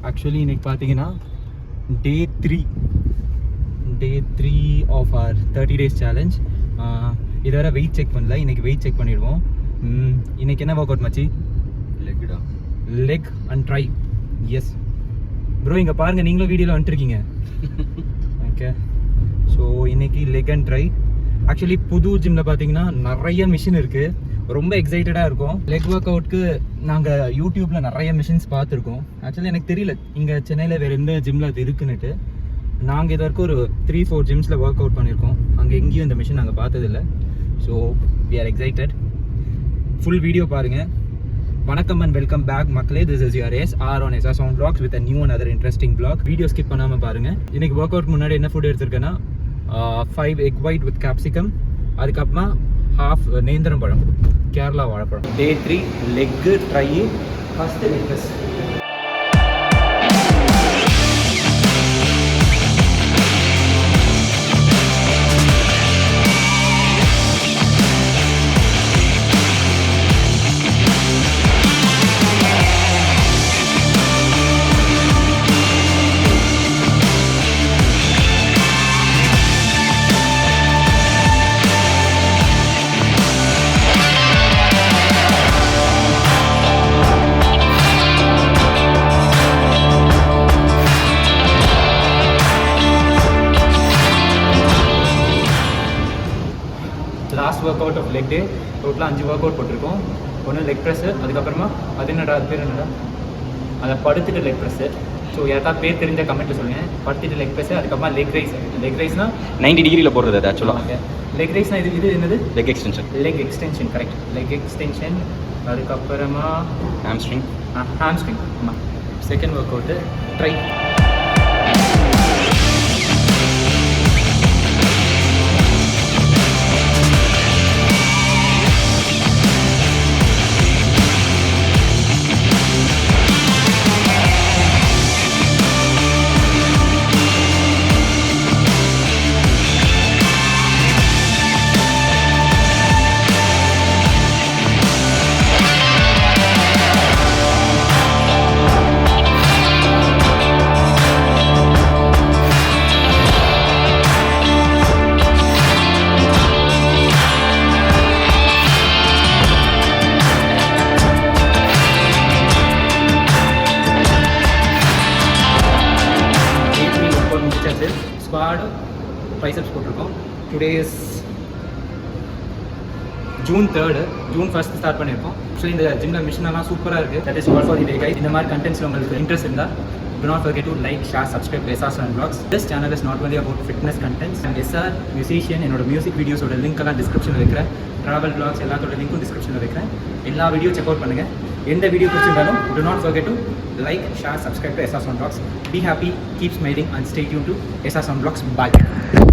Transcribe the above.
Actually இன்னைக்கு பார்த்தீங்கன்னா day three of our 30 days challenge. இதுவரை வெயிட் செக் பண்ணல, இன்னைக்கு வெயிட் செக் பண்ணிடுவோம். இன்னைக்கு என்ன ஒர்க் அவுட் மச்சி? Leg and tri. Yes bro, இங்கே பாருங்கள், நீங்களும் வீடியோவில் வந்துட்டுருக்கீங்க. ஓகே, ஸோ இன்னைக்கு லெக் அண்ட் ட்ரை. ஆக்சுவலி புது ஜிம்மில் பார்த்தீங்கன்னா நிறைய மிஷின் இருக்குது, ரொம்ப எக்ஸைட்டடாக இருக்கும். லெக் ஒர்க் அவுட்க்கு நாங்கள் யூடியூப்பில் நிறைய மிஷின்ஸ் பார்த்துருக்கோம். ஆக்சுவலி எனக்கு தெரியல இங்கே சென்னையில் வேறு எந்த ஜிம்மில் அது இருக்குன்னுட்டு. நாங்கள் இது வரைக்கும் ஒரு 3-4 ஜிம்ஸில் ஒர்க் அவுட் பண்ணியிருக்கோம். அங்கே எங்கேயும் இந்த மிஷின் நாங்கள் பார்த்ததில்லை. So we are excited. Full video பாருங்கள். வணக்கம் அண்ட் வெல்கம் பேக் மக்களே. This is your SR on SA Sound Vlogs with a new and other interesting vlog. Video ஸ்கிப் பண்ணாமல் பாருங்கள். இன்றைக்கி ஒர்க் அவுட் முன்னாடி என்ன ஃபுட் எடுத்திருக்கேன்னா 5 egg white with capsicum, அதுக்கப்புறமா half நேந்திரம் பழம், கேரளா வாழைப்பழம். Day 3 leg try. First leg press. Last work out of leg day. டோட்டலாக 5 ஒர்க் அவுட் போட்டிருக்கோம். ஒன்று லெக் ப்ரெஸ்ஸு, அதுக்கப்புறமா அது பேர் என்னடா, அதை படுத்துட்டு லெக் ப்ரெஸ்ஸு. ஸோ யாராவது பேர் தெரிஞ்ச கமெண்ட்டில் சொல்லுங்கள். படுத்துட்டு லெக் ப்ரெஸ்ஸு, அதுக்கப்புறமா லெக் ரைஸ். லெக் ரைஸ்னால் 90 டிகிரியில் போடுறது. அது ஆக்சுவலாக லெக் ரைஸ்னால் இது என்னது? Leg extension correct. Leg extension, அதுக்கப்புறமா ஹாம்ஸ்ட்ரிங். ஆமாம். Second work out try. Squat triceps போட்டிருக்கோம். Today is June 3rd. June 1st start பண்ணியிருக்கோம். ஸோ இந்த ஜிம்மில் மிஷினெல்லாம் சூப்பராக இருக்குது. That is all for the day guys. இந்த மாதிரி கண்டென்ட்ஸில் உங்களுக்கு இன்ட்ரெஸ்ட் இருந்தால் do not forget to like, share, subscribe to SR Sound Vlogs. This channel is not only about fitness contents. And SR musician, என்னோட மியூசிக் வீடியோஸோட link எல்லாம் டிஸ்கிரிப்ஷனில் வைக்கிறேன். Travel vlogs எல்லாத்தோட லிங்க்கும் டிஸ்கிரிப்ஷனில் வைக்கிறேன். எல்லா வீடியோ செக் அவுட் பண்ணுங்கள். எந்த வீடியோ பிடிச்சிருந்தாலும் do not forget to like, share, subscribe to SR Sound Vlogs. Be happy, keep smiling and stay tuned to SR Sound Vlogs. Bye.